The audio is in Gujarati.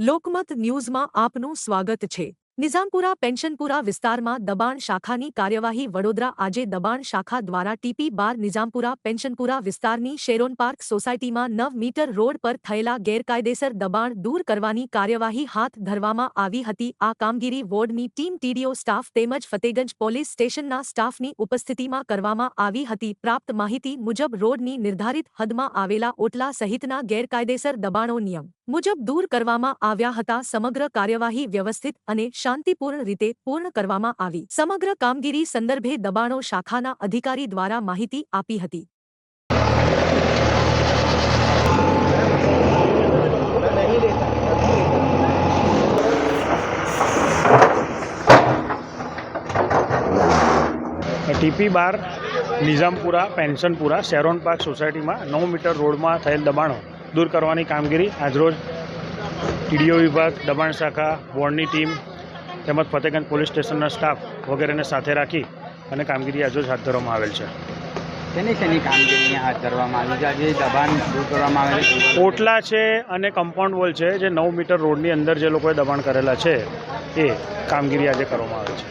લોકમત ન્યૂઝમાં આપનું સ્વાગત છે। નિઝામપુરા પેન્શનપુરા વિસ્તારમાં દબાણ શાખાની કાર્યવાહી વડોદરા આજે દબાણ શાખા દ્વારા TP12 નિઝામપુરા પેન્શનપુરા વિસ્તારની શેરોન પાર્ક સોસાયટીમાં 9 મીટર રોડ પર થયેલા ગેરકાયદેસર દબાણ દૂર કરવાની કાર્યવાહી હાથ ધરવામાં આવી હતી। આ કામગીરી વોર્ડની ટીમ TDO સ્ટાફ તેમજ ફતેગંજ પોલીસ સ્ટેશનના સ્ટાફની ઉપસ્થિતિમાં કરવામાં આવી હતી। પ્રાપ્ત માહિતી મુજબ રોડની નિર્ધારિત હદમાં આવેલા ઓટલા સહિતના ગેરકાયદેસર દબાણો નિયમ મુજબ દૂર કરવામાં આવ્યા હતા। સમગ્ર કાર્યવાહી વ્યવસ્થિત અને શાંતિપૂર્ણ રીતે પૂર્ણ કરવામાં આવી। સમગ્ર કામગીરી સંદર્ભે દબાણો શાખાના અધિકારી દ્વારા માહિતી આપી હતી। TP12 નિઝામપુરા પેન્શનપુરા શેરોન પાર્ક સોસાયટીમાં 9 મીટર રોડમાં થયેલ દબાણો દૂર કરવાની કામગીરી આજરોજ TDO વિભાગ, દબાણ શાખા, વોર્ડની ટીમ તેમજ ફતેગંજ પોલીસ સ્ટેશનના સ્ટાફ વગેરેને સાથે રાખી અને કામગીરી આજરોજ હાથ ધરવામાં આવેલ છે। શેની કામગીરી હાથ ધરવામાં આવી છે? આજે દબાણ દૂર કરવામાં આવેલ છે। ઓટલા છે અને કમ્પાઉન્ડ વોલ છે, જે 9 મીટર રોડની અંદર જે લોકોએ દબાણ કરેલા છે એ કામગીરી આજે કરવામાં આવે છે।